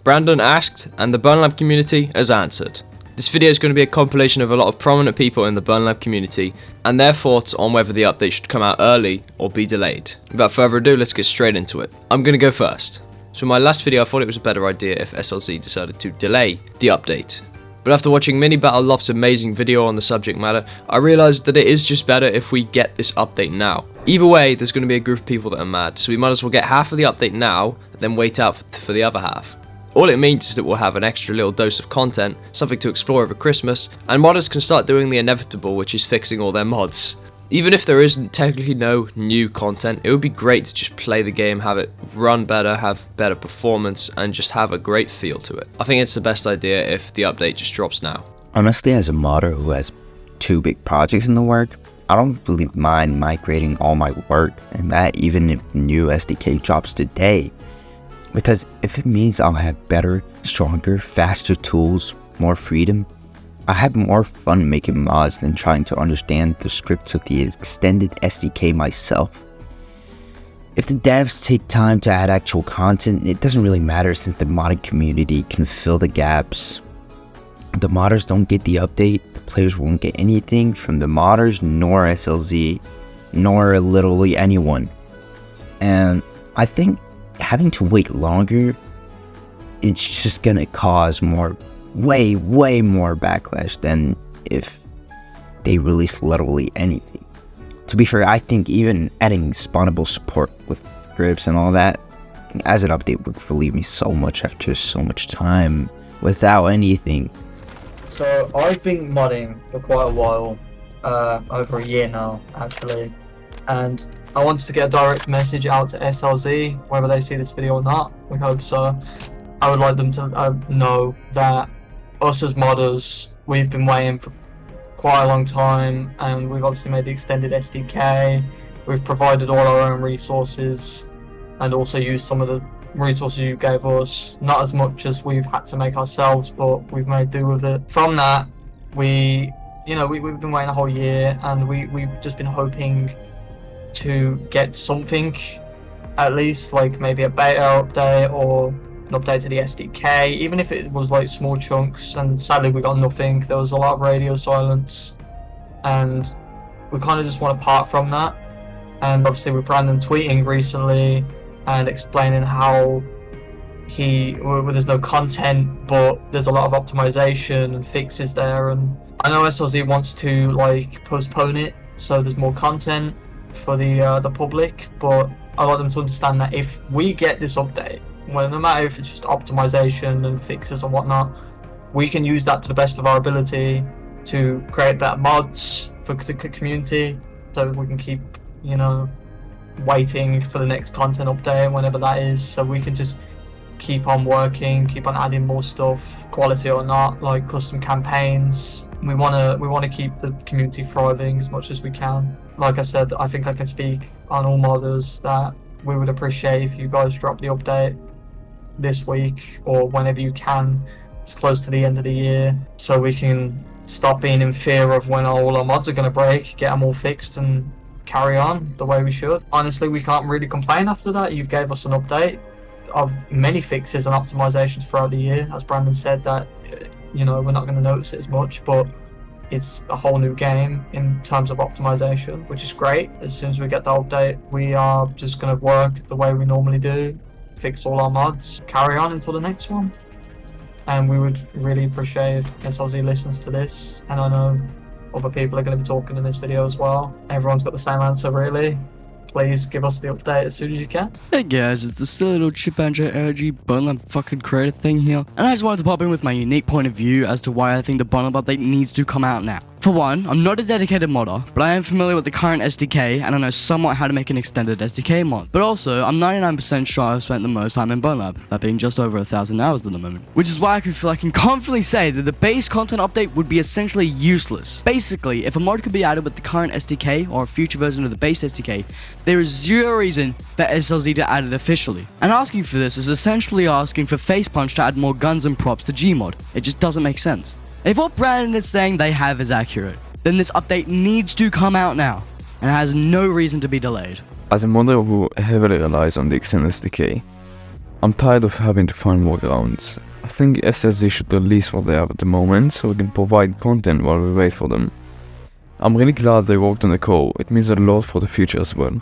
Brandon asked, and the Bonelab community has answered. This video is going to be a compilation of a lot of prominent people in the Bonelab community and their thoughts on whether the update should come out early or be delayed. Without further ado, let's get straight into it. I'm going to go first. So in my last video I thought it was a better idea if SLZ decided to delay the update. But after watching Minibattle Lop's amazing video on the subject matter, I realised that it is just better if we get this update now. Either way, there's going to be a group of people that are mad, so we might as well get half of the update now, then wait out for the other half. All it means is that we'll have an extra little dose of content, something to explore over Christmas, and modders can start doing the inevitable, which is fixing all their mods. Even if there isn't technically no new content, it would be great to just play the game, have it run better, have better performance, and just have a great feel to it. I think it's the best idea if the update just drops now. Honestly, as a modder who has 2 big projects in the work, I don't really mind migrating all my work, and that even if new SDK drops today. Because if it means I'll have better, stronger, faster tools, more freedom, I have more fun making mods than trying to understand the scripts of the extended SDK myself. If the devs take time to add actual content, it doesn't really matter since the modding community can fill the gaps. If the modders don't get the update, the players won't get anything from the modders nor SLZ, nor literally anyone. And I think having to wait longer, it's just gonna cause way more backlash than if they release literally anything. To be fair, I think even adding spawnable support with scripts and all that as an update would relieve me so much after so much time without anything. So I've been modding for quite a while, over a year now actually, and I wanted to get a direct message out to SLZ, whether they see this video or not. We hope so. I would like them to know that us as modders, we've been waiting for quite a long time, and we've obviously made the extended SDK. We've provided all our own resources, and also used some of the resources you gave us. Not as much as we've had to make ourselves, but we've made do with it. From that, we've been waiting a whole year, and we've just been hoping to get something, at least like maybe a beta update or an update to the SDK, even if it was like small chunks. And sadly we got nothing. There was a lot of radio silence, and we kind of just want to part from that. And obviously with Brandon tweeting recently and explaining how there's no content, but there's a lot of optimization and fixes there, and I know SLZ wants to like postpone it so there's more content for the public, but I want them to understand that if we get this update, well, no matter if it's just optimization and fixes and whatnot, we can use that to the best of our ability to create better mods for the community, so we can keep, waiting for the next content update whenever that is, so we can just keep on working, keep on adding more stuff, quality or not, like custom campaigns. We want to keep the community thriving as much as we can. Like I said, I think I can speak on all modders that we would appreciate if you guys drop the update this week or whenever you can. It's close to the end of the year, so we can stop being in fear of when all our mods are going to break, get them all fixed and carry on the way we should. Honestly, we can't really complain after that. You've gave us an update of many fixes and optimizations throughout the year. As Brandon said, that we're not going to notice it as much, but it's a whole new game in terms of optimization, which is great. As soon as we get the update, we are just going to work the way we normally do, fix all our mods, carry on until the next one. And we would really appreciate if SLZ listens to this, and I know other people are going to be talking in this video as well. Everyone's got the same answer really. Please give us the update as soon as you can. Hey guys, it's the silly little chimpanzee energy Bonelab fucking creator thing here, and I just wanted to pop in with my unique point of view as to why I think the Bonelab update needs to come out now. For one, I'm not a dedicated modder, but I am familiar with the current SDK and I know somewhat how to make an extended SDK mod. But also, I'm 99% sure I've spent the most time in Bonelab, that being just over 1,000 hours at the moment. Which is why I feel I can confidently say that the base content update would be essentially useless. Basically, if a mod could be added with the current SDK or a future version of the base SDK, there is zero reason for SLZ to add it officially. And asking for this is essentially asking for Facepunch to add more guns and props to Gmod. It just doesn't make sense. If what Brandon is saying they have is accurate, then this update needs to come out now, and has no reason to be delayed. As a modder who heavily relies on the extended SDK, I'm tired of having to find workarounds. I think SLZ should release what they have at the moment so we can provide content while we wait for them. I'm really glad they worked on the core, it means a lot for the future as well.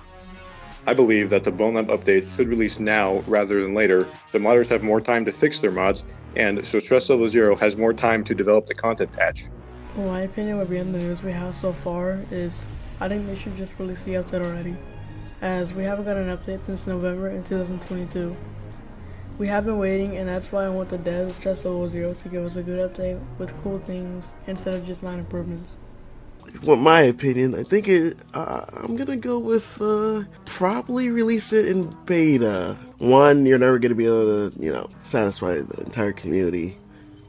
I believe that the Bonelab update should release now rather than later, so modders have more time to fix their mods, and so Stress Level 0 has more time to develop the content patch. In my opinion, what being the news we have so far is, I think they should just release the update already, as we haven't got an update since November in 2022. We have been waiting, and that's why I want the devs of Stress Level 0 to give us a good update with cool things instead of just line improvements. Well, my opinion, I think I'm gonna go with probably release it in beta. One, you're never gonna be able to, satisfy the entire community,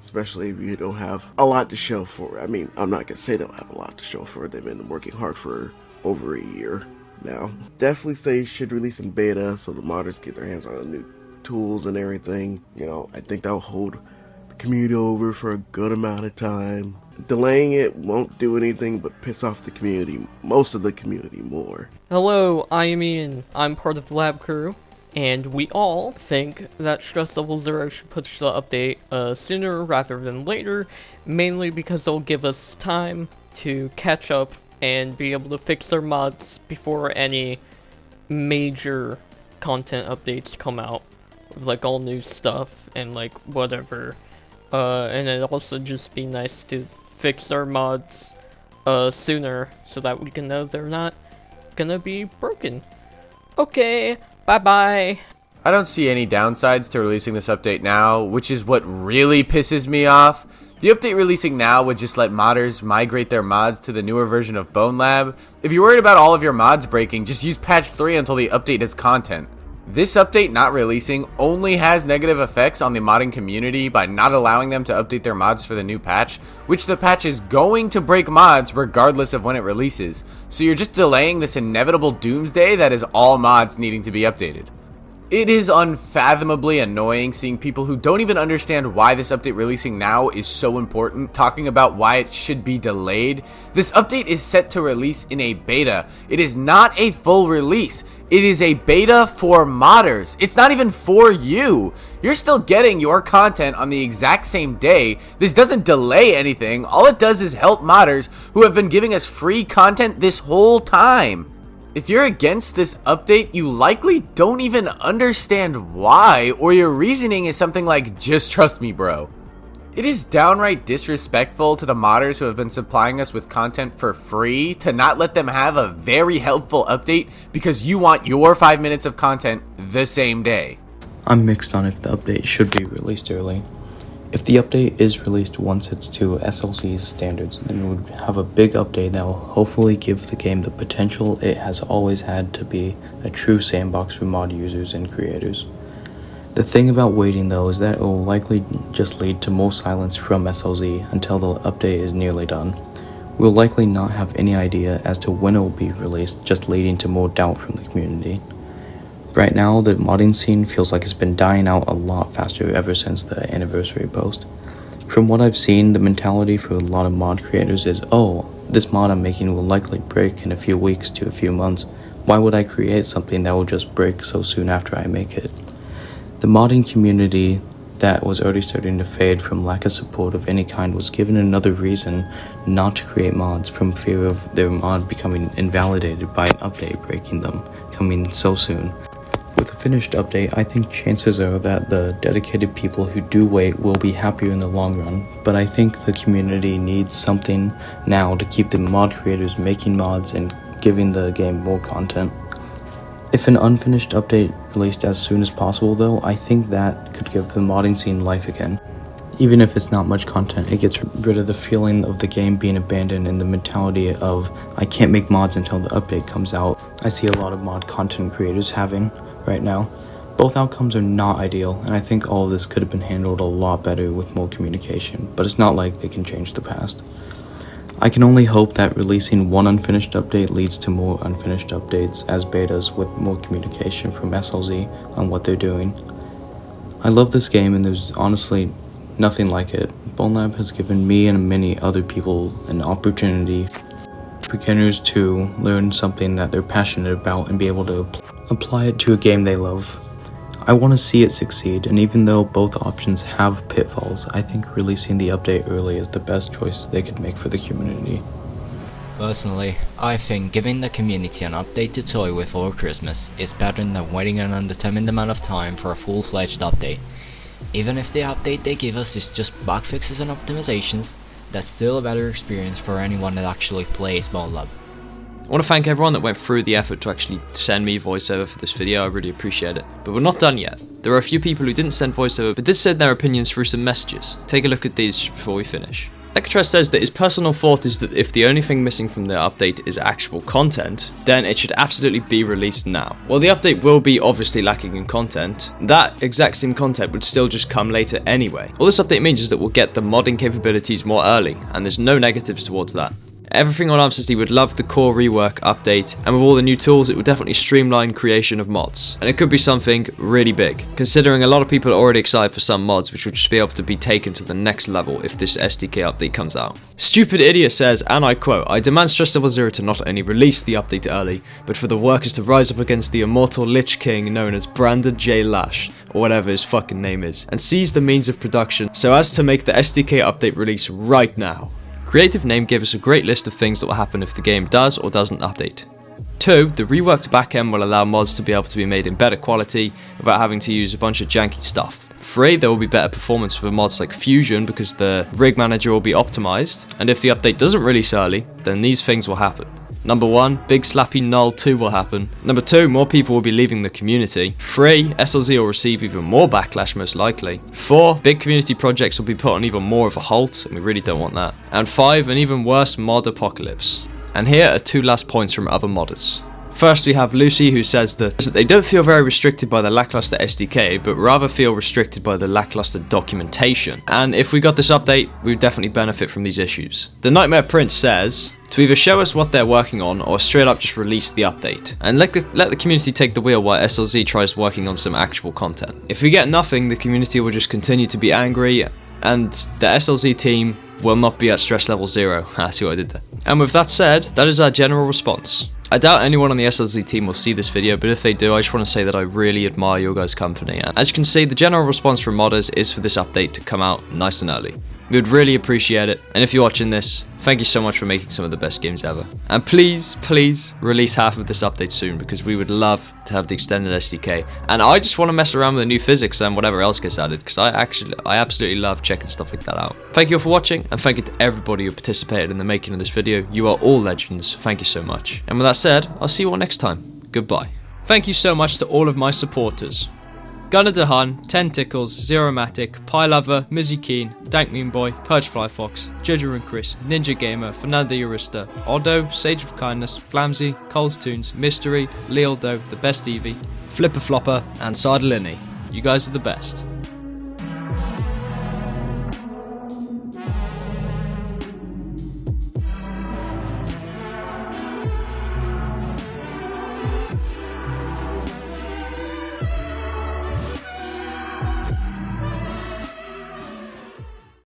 especially if you don't have a lot to show for it. I mean, I'm not gonna say they don't have a lot to show for it. They've been working hard for over a year now. Definitely say you should release in beta so the modders get their hands on the new tools and everything. I think that'll hold the community over for a good amount of time. Delaying it won't do anything but piss off the community, most of the community, more. Hello, I'm Ian. I'm part of the lab crew, and we all think that Stress Level 0 should push the update sooner rather than later, mainly because it'll give us time to catch up and be able to fix our mods before any major content updates come out, with like all new stuff and like whatever. And it'd also just be nice to fix our mods sooner so that we can know they're not gonna be broken. Okay, bye bye. I don't see any downsides to releasing this update now, which is what really pisses me off. The update releasing now would just let modders migrate their mods to the newer version of Bonelab. If you're worried about all of your mods breaking, just use patch 3 until the update has content. This update not releasing only has negative effects on the modding community by not allowing them to update their mods for the new patch, which the patch is going to break mods regardless of when it releases. So you're just delaying this inevitable doomsday that is all mods needing to be updated. It is unfathomably annoying seeing people who don't even understand why this update releasing now is so important talking about why it should be delayed. This update is set to release in a beta. It is not a full release. It is a beta for modders. It's not even for you. You're still getting your content on the exact same day. This doesn't delay anything. All it does is help modders who have been giving us free content this whole time. If you're against this update, you likely don't even understand why, or your reasoning is something like, just trust me, bro. It is downright disrespectful to the modders who have been supplying us with content for free to not let them have a very helpful update because you want your 5 minutes of content the same day. I'm mixed on if the update should be released early. If the update is released once it's to SLC's standards, then it would have a big update that will hopefully give the game the potential it has always had to be a true sandbox for mod users and creators. The thing about waiting though is that it will likely just lead to more silence from SLZ until the update is nearly done. We'll likely not have any idea as to when it will be released, just leading to more doubt from the community. Right now, the modding scene feels like it's been dying out a lot faster ever since the anniversary post. From what I've seen, the mentality for a lot of mod creators is, oh, this mod I'm making will likely break in a few weeks to a few months. Why would I create something that will just break so soon after I make it? The modding community that was already starting to fade from lack of support of any kind was given another reason not to create mods from fear of their mod becoming invalidated by an update breaking them, coming so soon. With a finished update, I think chances are that the dedicated people who do wait will be happier in the long run, but I think the community needs something now to keep the mod creators making mods and giving the game more content. If an unfinished update released as soon as possible though, I think that could give the modding scene life again. Even if it's not much content, it gets rid of the feeling of the game being abandoned and the mentality of, I can't make mods until the update comes out. I see a lot of mod content creators having right now. Both outcomes are not ideal, and I think all of this could have been handled a lot better with more communication, but it's not like they can change the past. I can only hope that releasing one unfinished update leads to more unfinished updates as betas with more communication from SLZ on what they're doing. I love this game and there's honestly nothing like it. Bonelab has given me and many other people an opportunity for beginners to learn something that they're passionate about and be able to apply it to a game they love. I want to see it succeed, and even though both options have pitfalls, I think releasing the update early is the best choice they could make for the community. Personally, I think giving the community an update to toy with over Christmas is better than waiting an undetermined amount of time for a full-fledged update. Even if the update they give us is just bug fixes and optimizations, that's still a better experience for anyone that actually plays Bonelab. I want to thank everyone that went through the effort to actually send me voiceover for this video. I really appreciate it. But we're not done yet. There are a few people who didn't send voiceover but did send their opinions through some messages. Take a look at these just before we finish. Ekatress says that his personal thought is that if the only thing missing from the update is actual content, then it should absolutely be released now. While the update will be obviously lacking in content, that exact same content would still just come later anyway. All this update means is that we'll get the modding capabilities more early, and there's no negatives towards that. Everything on ArmSSD would love the core rework update, and with all the new tools it would definitely streamline creation of mods. And it could be something really big, considering a lot of people are already excited for some mods which would just be able to be taken to the next level if this SDK update comes out. Stupid Idiot says, and I quote, "I demand Stress Level 0 to not only release the update early, but for the workers to rise up against the immortal Lich King known as Brandon J. Lash, or whatever his fucking name is, and seize the means of production so as to make the SDK update release right now." Creative Name gave us a great list of things that will happen if the game does or doesn't update. 2. The reworked backend will allow mods to be able to be made in better quality without having to use a bunch of janky stuff. 3. There will be better performance for mods like Fusion because the rig manager will be optimized, and if the update doesn't release early, then these things will happen. Number 1, Big Slappy Null 2 will happen. Number 2, more people will be leaving the community. 3, SLZ will receive even more backlash most likely. 4, big community projects will be put on even more of a halt, and we really don't want that. And 5, an even worse mod apocalypse. And here are 2 last points from other modders. First, we have Lucy, who says that they don't feel very restricted by the lackluster SDK, but rather feel restricted by the lackluster documentation. And if we got this update, we would definitely benefit from these issues. The Nightmare Prince says to either show us what they're working on or straight up just release the update. And let the community take the wheel while SLZ tries working on some actual content. If we get nothing, the community will just continue to be angry, and the SLZ team will not be at stress level 0. See what I did there. And with that said, that is our general response. I doubt anyone on the SLZ team will see this video, but if they do, I just want to say that I really admire your guys' company. And as you can see, the general response from modders is for this update to come out nice and early. We would really appreciate it, and if you're watching this, thank you so much for making some of the best games ever. And please, please release half of this update soon, because we would love to have the extended SDK. And I just want to mess around with the new physics and whatever else gets added, because I absolutely love checking stuff like that out. Thank you all for watching, and thank you to everybody who participated in the making of this video. You are all legends. Thank you so much. And with that said, I'll see you all next time. Goodbye. Thank you so much to all of my supporters. Gunner DeHun, Tentacles, Zeromatic, Pylover, Mizzy Keen, Dank Mean Boy, Purgefly Fox, Judger and Chris, Ninja Gamer, Fernando Eurista, Oddo, Sage of Kindness, Flamsy, Coles Tunes, Mystery, Lealdo, The Best Evie, Flipper Flopper, and Sardellini. You guys are the best.